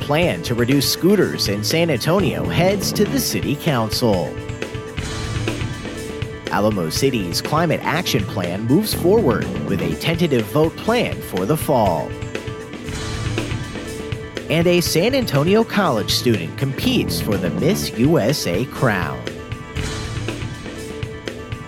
plan to reduce scooters in San Antonio heads to the city council. Alamo City's climate action plan moves forward with a tentative vote planned for the fall. And a San Antonio college student competes for the Miss USA crown.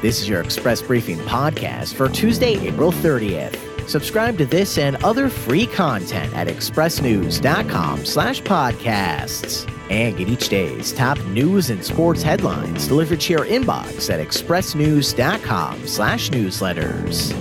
This is your Express Briefing podcast for Tuesday, April 30th. Subscribe to this and other free content at expressnews.com/podcasts. And get each day's top news and sports headlines delivered to your inbox at expressnews.com/newsletters.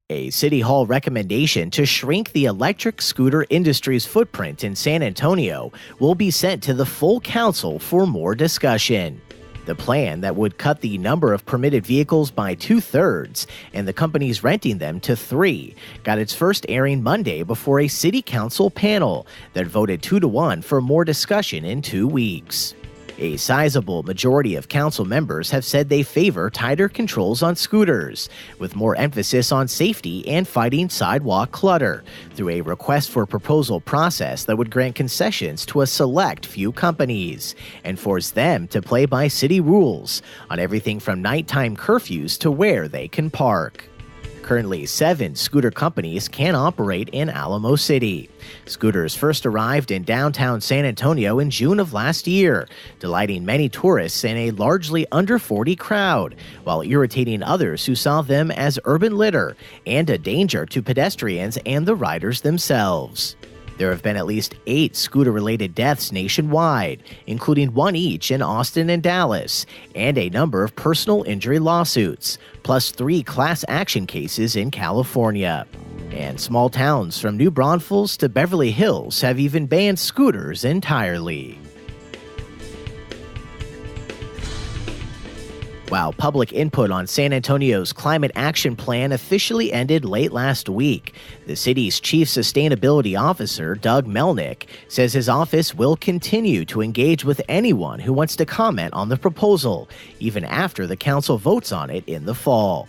A City Hall recommendation to shrink the electric scooter industry's footprint in San Antonio will be sent to the full council for more discussion. The plan that would cut the number of permitted vehicles by 2/3 and the companies renting them to 3 got its first airing Monday before a city council panel that voted 2-1 for more discussion in 2 weeks. A sizable majority of council members have said they favor tighter controls on scooters, with more emphasis on safety and fighting sidewalk clutter, through a request for proposal process that would grant concessions to a select few companies and force them to play by city rules on everything from nighttime curfews to where they can park. Currently, 7 scooter companies can operate in Alamo City. Scooters first arrived in downtown San Antonio in June of last year, delighting many tourists and a largely under 40 crowd, while irritating others who saw them as urban litter and a danger to pedestrians and the riders themselves. There have been at least 8 scooter-related deaths nationwide, including 1 each in Austin and Dallas, and a number of personal injury lawsuits, plus 3 class action cases in California. And small towns from New Braunfels to Beverly Hills have even banned scooters entirely. While public input on San Antonio's climate action plan officially ended late last week, the city's chief sustainability officer, Doug Melnick, says his office will continue to engage with anyone who wants to comment on the proposal, even after the council votes on it in the fall.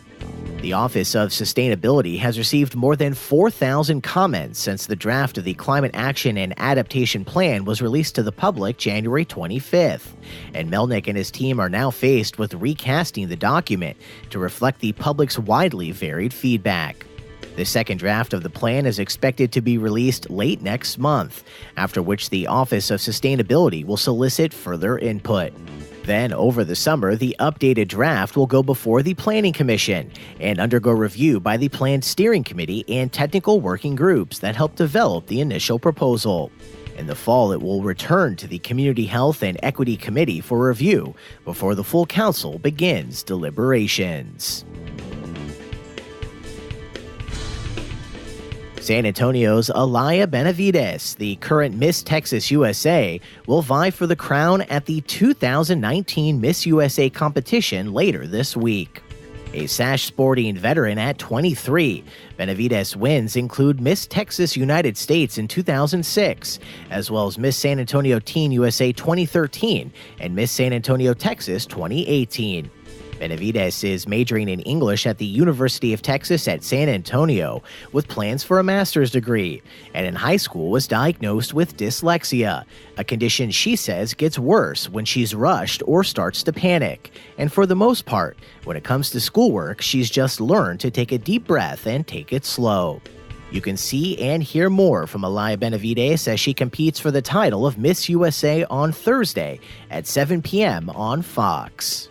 The Office of Sustainability has received more than 4,000 comments since the draft of the Climate Action and Adaptation Plan was released to the public January 25th, and Melnick and his team are now faced with recasting the document to reflect the public's widely varied feedback. The second draft of the plan is expected to be released late next month, after which the Office of Sustainability will solicit further input. Then, over the summer, the updated draft will go before the Planning Commission and undergo review by the Plan Steering Committee and technical working groups that help develop the initial proposal. In the fall, it will return to the Community Health and Equity Committee for review before the full council begins deliberations. San Antonio's Alaya Benavides, the current Miss Texas USA, will vie for the crown at the 2019 Miss USA competition later this week. A sash-sporting veteran at 23, Benavides' wins include Miss Texas United States in 2006, as well as Miss San Antonio Teen USA 2013 and Miss San Antonio, Texas 2018. Benavides is majoring in English at the University of Texas at San Antonio with plans for a master's degree, and in high school was diagnosed with dyslexia, a condition she says gets worse when she's rushed or starts to panic. And for the most part, when it comes to schoolwork, she's just learned to take a deep breath and take it slow. You can see and hear more from Alaya Benavides as she competes for the title of Miss USA on Thursday at 7 p.m. on Fox.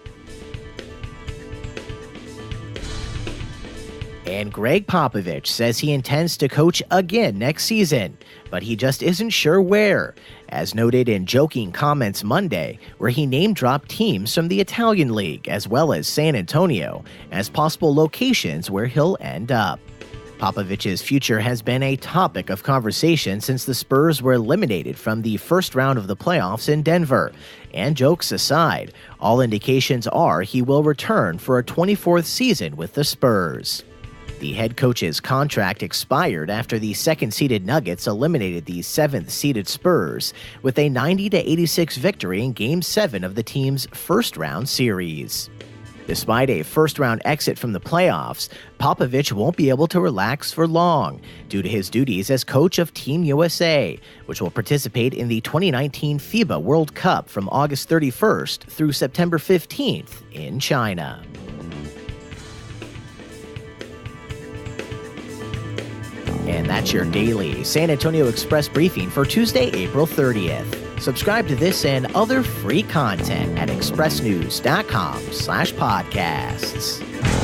And Greg Popovich says he intends to coach again next season, but he just isn't sure where, as noted in joking comments Monday, where he name-dropped teams from the Italian League as well as San Antonio as possible locations where he'll end up. Popovich's future has been a topic of conversation since the Spurs were eliminated from the first round of the playoffs in Denver. And jokes aside, all indications are he will return for a 24th season with the Spurs. The head coach's contract expired after the second-seeded Nuggets eliminated the seventh-seeded Spurs with a 90-86 victory in Game 7 of the team's first-round series. Despite a first-round exit from the playoffs, Popovich won't be able to relax for long due to his duties as coach of Team USA, which will participate in the 2019 FIBA World Cup from August 31st through September 15th in China. And that's your daily San Antonio Express briefing for Tuesday, April 30th. Subscribe to this and other free content at expressnews.com/podcasts.